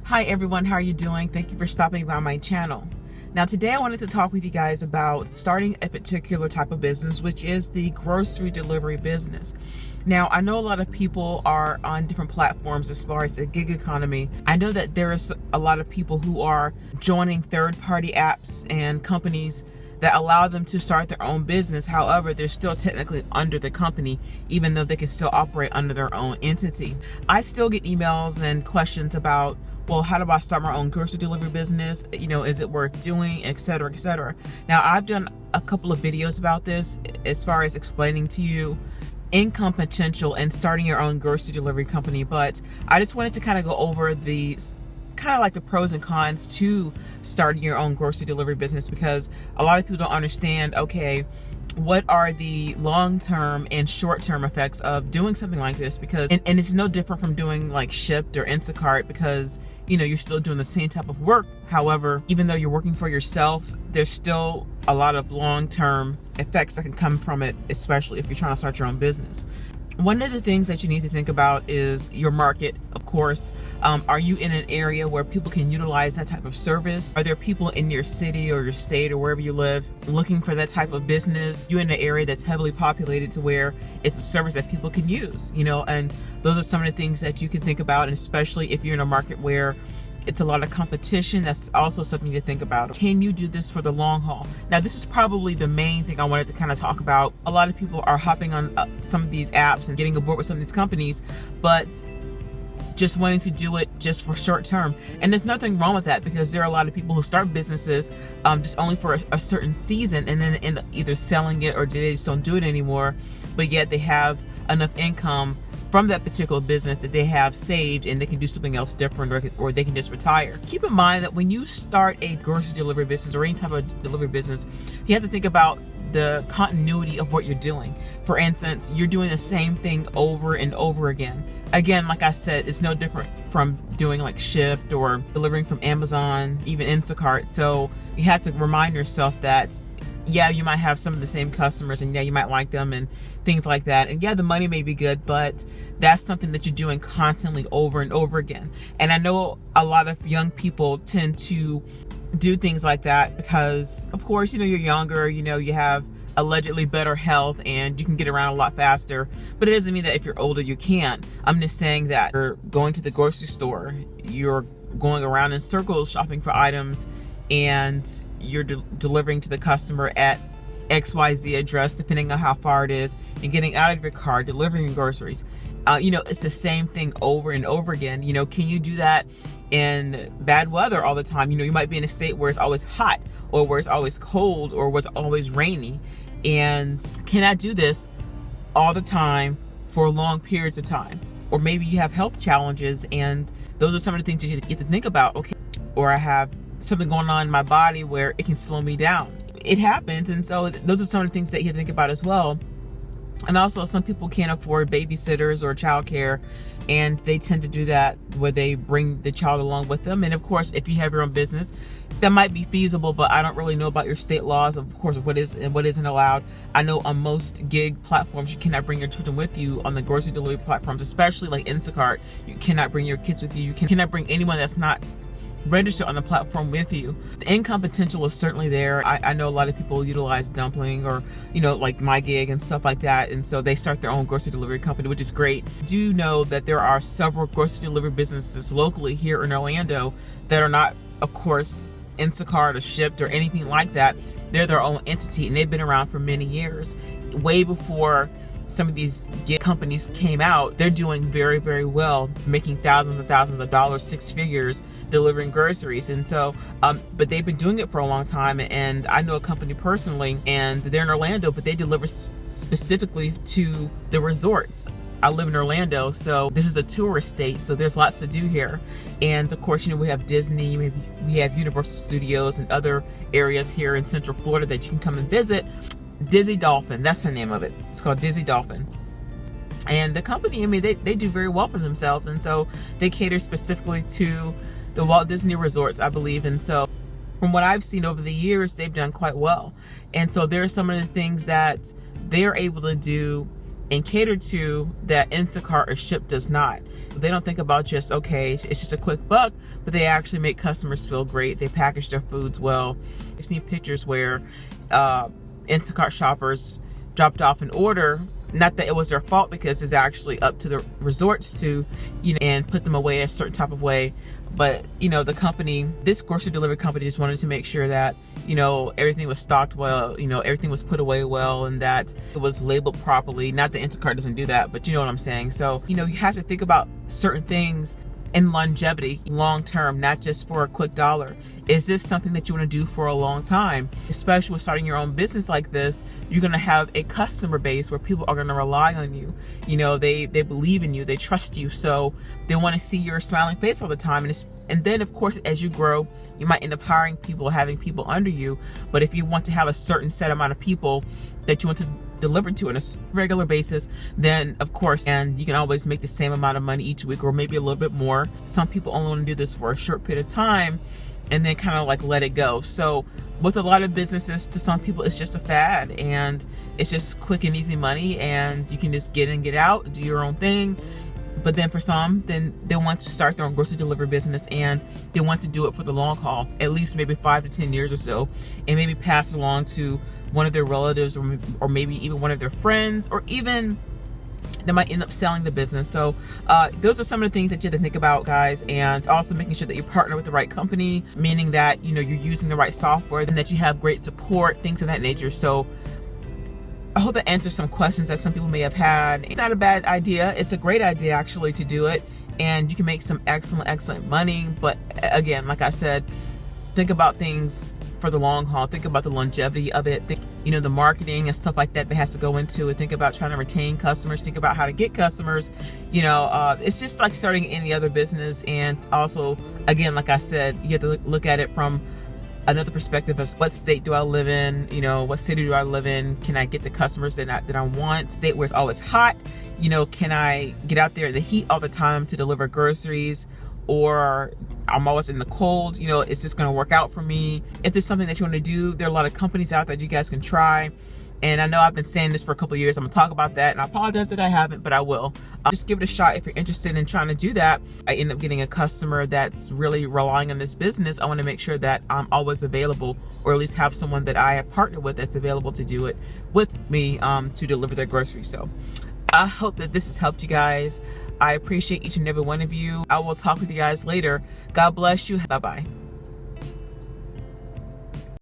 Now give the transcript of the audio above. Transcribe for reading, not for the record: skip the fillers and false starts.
Hi everyone, how are you doing? Thank you for stopping by my channel. Now today I wanted to talk with you guys about starting a particular type of business, which is the grocery delivery business. Now I know a lot of people are on different platforms as far as the gig economy. I know that there's a lot of people who are joining third-party apps and companies that allow them to start their own business. However, they're still technically under the company, even though they can still operate under their own entity. I still get emails and questions about, well, how do I start my own grocery delivery business? Is it worth doing, etc., etc. Now, I've done a couple of videos about this as far as explaining to you income potential and starting your own grocery delivery company, but I just wanted to kind of go over these kind of like the pros and cons to starting your own grocery delivery business, because a lot of people don't understand, okay, what are the long-term and short-term effects of doing something like this? Because and it's no different from doing like Shipt or Instacart, because you're still doing the same type of work. However, even though you're working for yourself, there's still a lot of long-term effects that can come from it, especially if you're trying to start your own business. One of the things that you need to think about is your market, of course. Are you in an area where people can utilize that type of service? Are there people in your city or your state or wherever you live looking for that type of business? You in an area that's heavily populated to where it's a service that people can use, and those are some of the things that you can think about, and especially if you're in a market where it's a lot of competition, that's also something to think about. Can you do this for the long haul? Now, this is probably the main thing I wanted to kind of talk about. A lot of people are hopping on some of these apps and getting aboard with some of these companies, but just wanting to do it just for short term. And there's nothing wrong with that, because there are a lot of people who start businesses just only for a certain season, and then end up either selling it or they just don't do it anymore, but yet they have enough income from that particular business that they have saved and they can do something else different, or they can just retire. Keep in mind that when you start a grocery delivery business or any type of delivery business, you have to think about the continuity of what you're doing. For instance, you're doing the same thing over and over again. Again, like I said, it's no different from doing like Shipt or delivering from Amazon, even Instacart. So you have to remind yourself that, yeah, you might have some of the same customers, and yeah, you might like them and things like that. And yeah, the money may be good, but that's something that you're doing constantly over and over again. And I know a lot of young people tend to do things like that because, of course, you're younger, you have allegedly better health and you can get around a lot faster. But it doesn't mean that if you're older, you can't. I'm just saying that you're going to the grocery store, you're going around in circles shopping for items, and you're delivering to the customer at XYZ address, depending on how far it is, and getting out of your car, delivering groceries. It's the same thing over and over again. Can you do that in bad weather all the time? You might be in a state where it's always hot, or where it's always cold, or where it's always rainy. And can I do this all the time for long periods of time? Or maybe you have health challenges, and those are some of the things that you get to think about. Okay, or I have something going on in my body where it can slow me down. It happens, and so those are some of the things that you think about as well. And also, some people can't afford babysitters or childcare, and they tend to do that where they bring the child along with them. And of course, if you have your own business, that might be feasible, but I don't really know about your state laws, of course, what is and what isn't allowed. I know on most gig platforms, you cannot bring your children with you. On the grocery delivery platforms, especially like Instacart, you cannot bring your kids with you. You cannot bring anyone that's not register on the platform with you. The income potential is certainly there. I know a lot of people utilize Dumpling or like My Gig and stuff like that, and so they start their own grocery delivery company, which is great. Do know that there are several grocery delivery businesses locally here in Orlando that are not, of course, Instacart or Shipt or anything like that. They're their own entity, and they've been around for many years, way before some of these gig companies came out. They're doing very, very well, making thousands and thousands of dollars, six figures, delivering groceries. And so, but they've been doing it for a long time. And I know a company personally, and they're in Orlando, but they deliver specifically to the resorts. I live in Orlando, so this is a tourist state, so there's lots to do here. And of course, we have Disney, we have Universal Studios and other areas here in Central Florida that you can come and visit. Dizzy Dolphin, that's the name of it. It's called Dizzy Dolphin. And the company, they do very well for themselves, and so they cater specifically to the Walt Disney resorts, I believe. And so from what I've seen over the years, they've done quite well. And so there are some of the things that they're able to do and cater to that Instacart or Ship does not. They don't think about just, okay, it's just a quick buck, but they actually make customers feel great. They package their foods well. I've seen pictures where Instacart shoppers dropped off an order. Not that it was their fault, because it's actually up to the resorts to, and put them away a certain type of way. But, the company, this grocery delivery company, just wanted to make sure that, everything was stocked well, everything was put away well, and that it was labeled properly. Not that Instacart doesn't do that, but you know what I'm saying. So, you have to think about certain things in longevity, long term, not just for a quick dollar. Is this something that you want to do for a long time? Especially with starting your own business like this, you're going to have a customer base where people are going to rely on you. They believe in you, they trust you, so they want to see your smiling face all the time. And then, of course, as you grow, you might end up hiring people, having people under you. But if you want to have a certain set amount of people that you want to deliver to on a regular basis, then of course, and you can always make the same amount of money each week, or maybe a little bit more. Some people only want to do this for a short period of time and then kind of like let it go. So with a lot of businesses, to some people, it's just a fad, and it's just quick and easy money, and you can just get in, get out, and do your own thing. But then for some, then they want to start their own grocery delivery business, and they want to do it for the long haul, at least maybe 5 to 10 years or so, and maybe pass it along to one of their relatives, or maybe even one of their friends, or even they might end up selling the business. So those are some of the things that you have to think about, guys, and also making sure that you partner with the right company, meaning that you're using the right software and that you have great support, things of that nature. So I hope that answers some questions that some people may have had. It's not a bad idea. It's a great idea, actually, to do it, and you can make some excellent money. But again, like I said, think about things for the long haul. Think about the longevity of it. Think, the marketing and stuff like that has to go into it. Think about trying to retain customers. Think about how to get customers. It's just like starting any other business. And also, again, like I said, you have to look at it from another perspective of what state do I live in, what city do I live in, can I get the customers that I want, state where it's always hot, can I get out there in the heat all the time to deliver groceries, or I'm always in the cold, is this going to work out for me? If there's something that you want to do, there are a lot of companies out there that you guys can try. And I know I've been saying this for a couple of years. I'm gonna talk about that, and I apologize that I haven't, but I will. Just give it a shot if you're interested in trying to do that. I end up getting a customer that's really relying on this business. I want to make sure that I'm always available, or at least have someone that I have partnered with that's available to do it with me to deliver their groceries. So I hope that this has helped you guys. I appreciate each and every one of you. I will talk with you guys later. God bless you. Bye-bye.